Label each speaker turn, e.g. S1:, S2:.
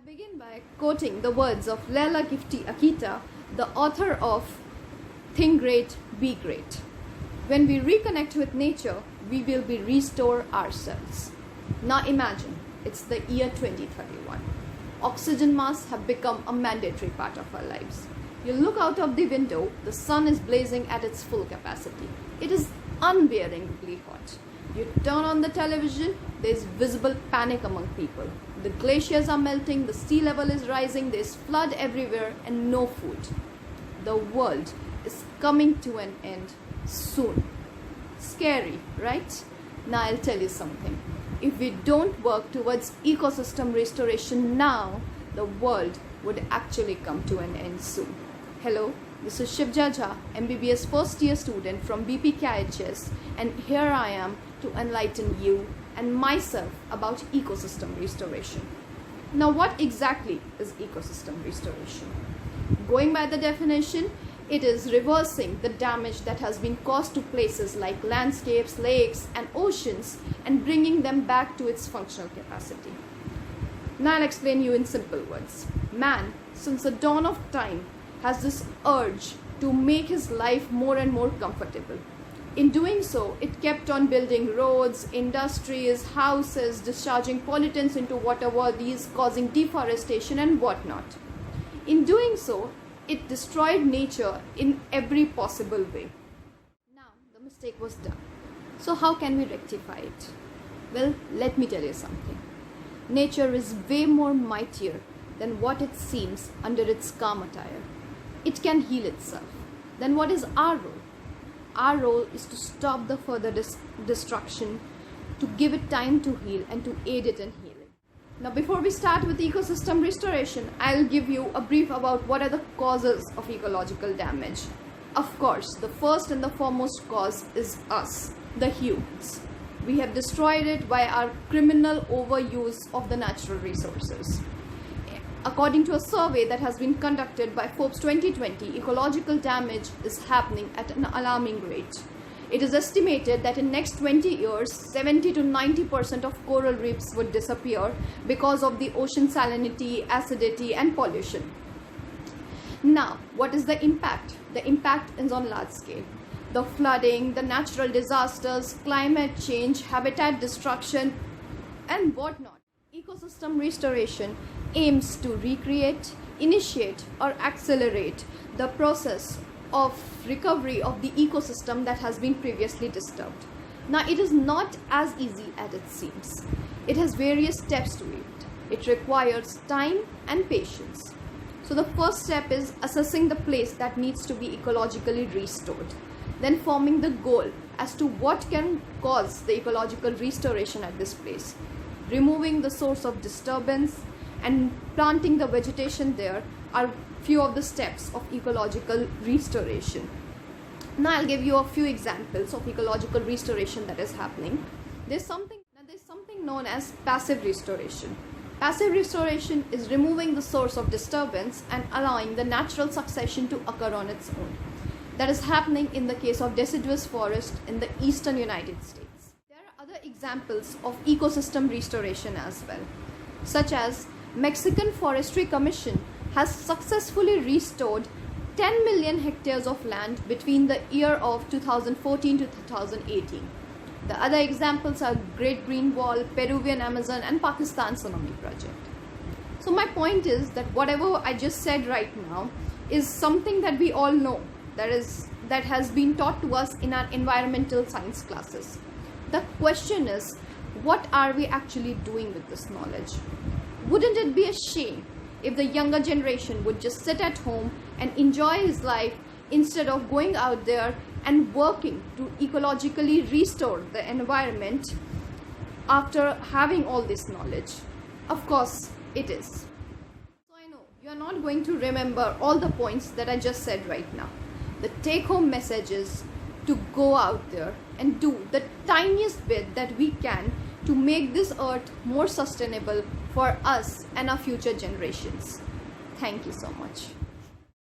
S1: begin by quoting the words of Leila Gifty Akita, the author of Think Great, Be Great. When we reconnect with nature, we will be restore ourselves. Now imagine, it's the year 2031. Oxygen masks have become a mandatory part of our lives. You look out of the window, the sun is blazing at its full capacity. It is unbearably hot. You turn on the television, there is visible panic among people. The glaciers are melting, the sea level is rising, there is flood everywhere and no food. The world is coming to an end soon. Scary, right? Now I'll tell you something. If we don't work towards ecosystem restoration now, the world would actually come to an end soon. Hello, this is Shivja Jha, MBBS first year student from BPKIHS, and here I am to enlighten you and myself about ecosystem restoration. Now, what exactly is ecosystem restoration? Going by the definition, it is reversing the damage that has been caused to places like landscapes, lakes, and oceans and bringing them back to its functional capacity. Now I'll explain you in simple words. Man, since the dawn of time, has this urge to make his life more and more comfortable. In doing so, it kept on building roads, industries, houses, discharging pollutants into water bodies, causing deforestation and whatnot. In doing so, it destroyed nature in every possible way. Now, the mistake was done. So how can we rectify it? Well, let me tell you something. Nature is way more mightier than what it seems under its calm attire. It can heal itself. Then what is our role? Our role is to stop the further destruction, to give it time to heal and to aid it in healing. Now before we start with ecosystem restoration, I'll give you a brief about what are the causes of ecological damage. Of course, the first and the foremost cause is us, the humans. We have destroyed it by our criminal overuse of the natural resources. According to a survey that has been conducted by Forbes 2020, ecological damage is happening at an alarming rate. It is estimated that in next 20 years, 70 to 90% of coral reefs would disappear because of the ocean salinity, acidity, and pollution. Now, what is the impact? The impact is on large scale. The flooding, the natural disasters, climate change, habitat destruction, and whatnot. Ecosystem restoration aims to recreate, initiate, or accelerate the process of recovery of the ecosystem that has been previously disturbed. Now, it is not as easy as it seems. It has various steps to it. It requires time and patience. So the first step is assessing the place that needs to be ecologically restored. Then forming the goal as to what can cause the ecological restoration at this place. Removing the source of disturbance and planting the vegetation there are few of the steps of ecological restoration. Now I'll give you a few examples of ecological restoration that is happening. There's something known as passive restoration. Passive restoration is removing the source of disturbance and allowing the natural succession to occur on its own. That is happening in the case of deciduous forest in the eastern United States. There are other examples of ecosystem restoration as well, such as Mexican Forestry Commission has successfully restored 10 million hectares of land between the year of 2014 to 2018. The other examples are Great Green Wall, Peruvian Amazon, and Pakistan Tsunami Project. So my point is that whatever I just said right now is something that we all know, that has been taught to us in our environmental science classes. The question is, what are we actually doing with this knowledge? Wouldn't it be a shame if the younger generation would just sit at home and enjoy his life instead of going out there and working to ecologically restore the environment after having all this knowledge? Of course, it is. So I know you are not going to remember all the points that I just said right now. The take-home message is to go out there and do the tiniest bit that we can to make this earth more sustainable for us and our future generations. Thank you so much.